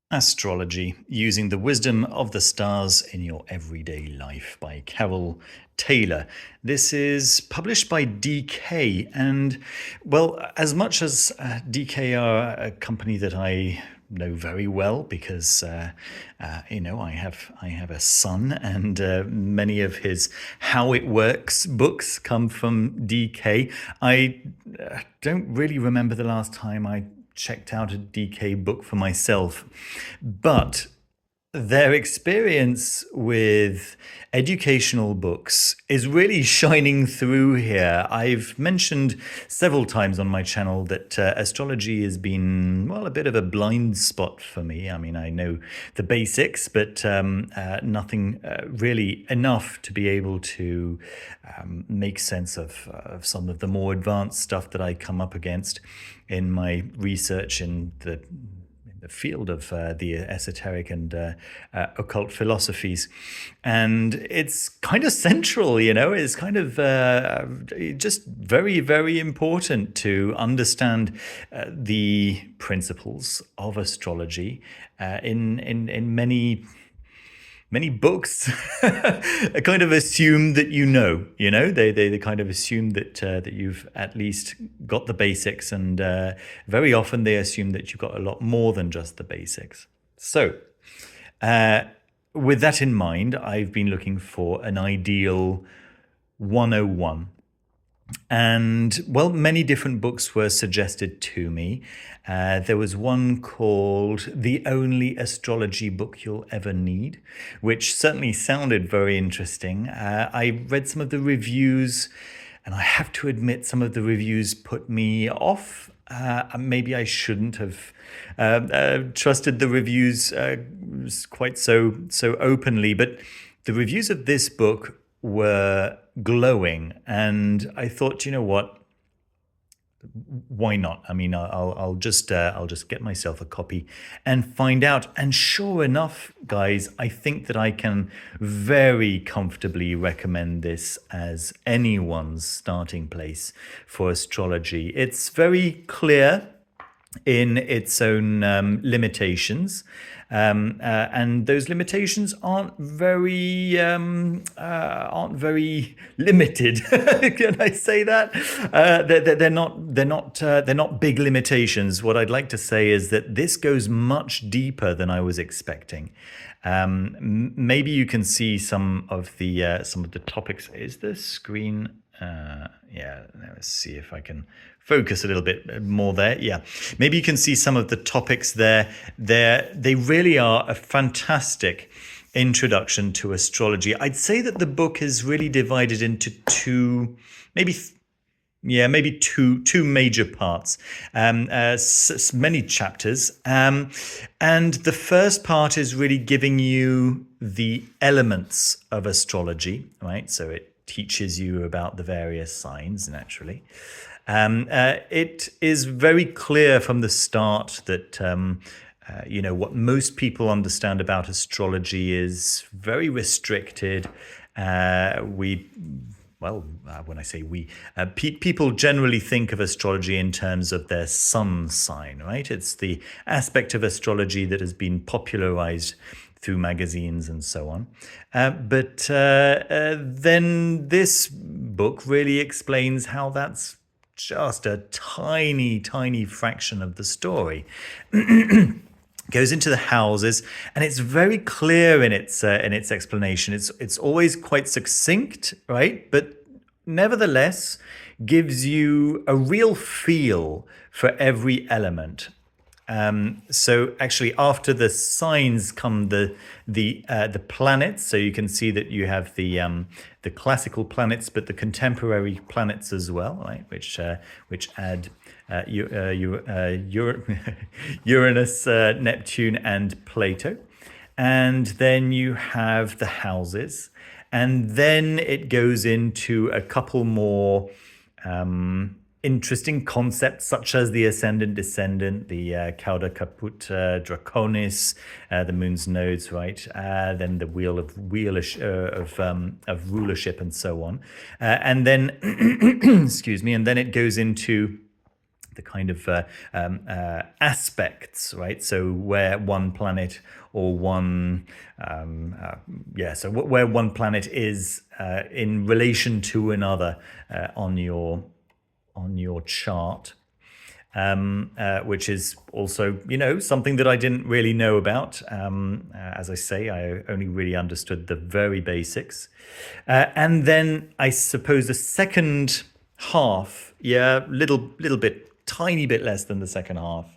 Astrology, Using the Wisdom of the Stars in Your Everyday Life by Carole Taylor. This is published by DK. And, well, as much as DK are a company that I know very well because I have a son, and many of his How It Works books come from DK. I don't really remember the last time I checked out a DK book for myself, but their experience with educational books is really shining through here. I've mentioned several times on my channel that astrology has been, well, a bit of a blind spot for me. I mean, I know the basics, but nothing really enough to be able to make sense of some of the more advanced stuff that I come up against in my research in the field of the esoteric and occult philosophies. And it's kind of central, it's kind of just very, very important to understand the principles of astrology in many books kind of assume that they kind of assume that you've at least got the basics, and very often they assume that you've got a lot more than just the basics. So with that in mind, I've been looking for an ideal 101. And, well, many different books were suggested to me. There was one called The Only Astrology Book You'll Ever Need, which certainly sounded very interesting. I read some of the reviews, and I have to admit some of the reviews put me off. Maybe I shouldn't have trusted the reviews quite so openly, but the reviews of this book were glowing, and I thought, you know what, why not? I mean, I'll just get myself a copy and find out. And sure enough, guys, I think that I can very comfortably recommend this as anyone's starting place for astrology. It's very clear in its own limitations, and those limitations aren't very limited. Can I say that? They're not big limitations. What I'd like to say is that this goes much deeper than I was expecting. Maybe you can see some of the topics. Is the screen? Yeah, let's see if I can focus a little bit more there. Yeah, maybe you can see some of the topics there. They really are a fantastic introduction to astrology. I'd say that the book is really divided into two, maybe two major parts, many chapters. And the first part is really giving you the elements of astrology, right? So it teaches you about the various signs, naturally. It is very clear from the start that what most people understand about astrology is very restricted. When I say we, people generally think of astrology in terms of their sun sign, right? It's the aspect of astrology that has been popularized through magazines and so on. But then this book really explains how that's just a tiny, tiny fraction of the story. Goes into the houses, and it's very clear in its explanation. It's always quite succinct, right? But nevertheless, gives you a real feel for every element. So actually, after the signs come the planets. So you can see that you have the classical planets, but the contemporary planets as well, right? Which add Uranus, Neptune, and Plato. And then you have the houses, and then it goes into a couple more interesting concepts, such as the ascendant descendant, the cauda caput draconis, the moon's nodes, right? Then the wheel of rulership, and so on. And then, excuse me, and then it goes into the kind of aspects, right? So where one planet or where one planet is in relation to another on your chart. Which is also, something that I didn't really know about. As I say, I only really understood the very basics. And then I suppose the second half, little bit, tiny bit less than the second half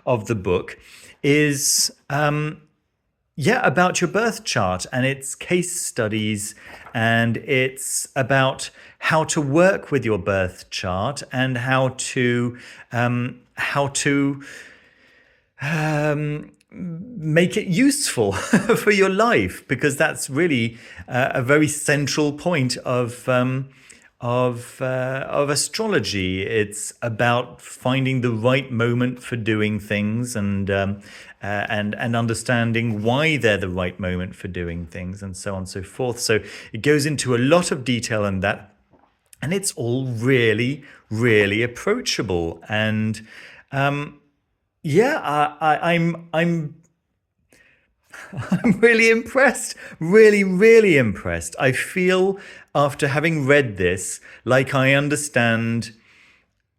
of the book is about your birth chart, and it's case studies, and it's about how to work with your birth chart and how to make it useful for your life, because that's really a very central point of astrology. It's about finding the right moment for doing things, and understanding why they're the right moment for doing things, and so on and so forth. So it goes into a lot of detail on that, and it's all really, really approachable. And I'm really impressed, really, really impressed. I feel, after having read this, like I understand,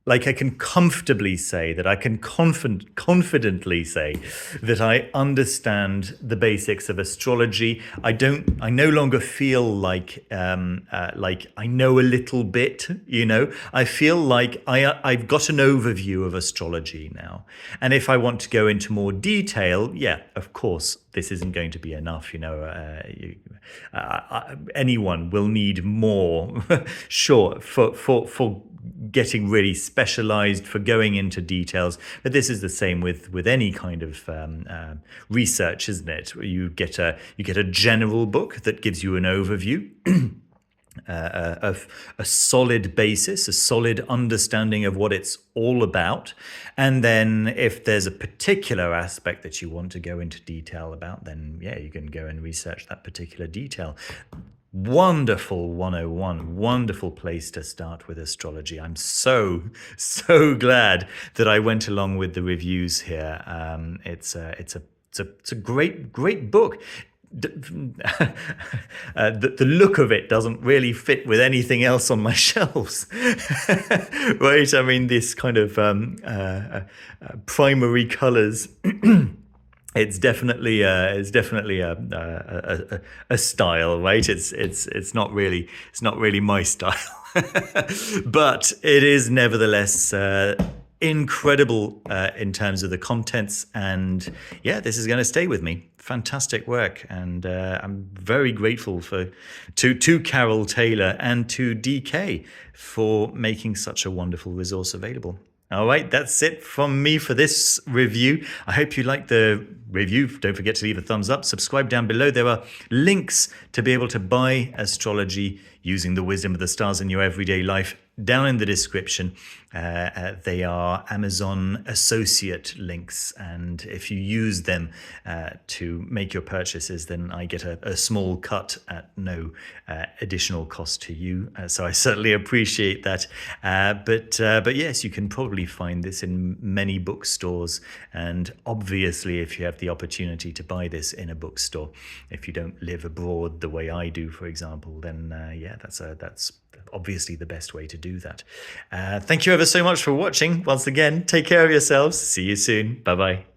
like I can comfortably say that I can confidently say that I understand the basics of astrology. I no longer feel like I know a little bit, I feel like I've got an overview of astrology now. And if I want to go into more detail, of course, this isn't going to be enough, anyone will need more, sure, for getting really specialized, for going into details. But this is the same with any kind of research, isn't it? You get a general book that gives you an overview of a solid basis, a solid understanding of what it's all about. And then if there's a particular aspect that you want to go into detail about, then you can go and research that particular detail. Wonderful 101, wonderful place to start with astrology. I'm so glad that I went along with the reviews here. It's a great book. The look of it doesn't really fit with anything else on my shelves, right? I mean, this kind of primary colors. It's definitely a style, right? It's not really my style, but it is nevertheless incredible in terms of the contents. And this is going to stay with me. Fantastic work, and I'm very grateful to Carole Taylor and to DK for making such a wonderful resource available. All right, that's it from me for this review. I hope you liked the review. Don't forget to leave a thumbs up, subscribe down below. There are links to be able to buy astrology using the wisdom of the stars in your everyday life down in the description. They are Amazon associate links, and if you use them to make your purchases, then I get a small cut at no additional cost to you. So I certainly appreciate that. But yes, you can probably find this in many bookstores, and obviously if you have the opportunity to buy this in a bookstore, if you don't live abroad the way I do, for example, then that's obviously the best way to do that. Thank you ever so much for watching. Once again, take care of yourselves. See you soon. Bye-bye.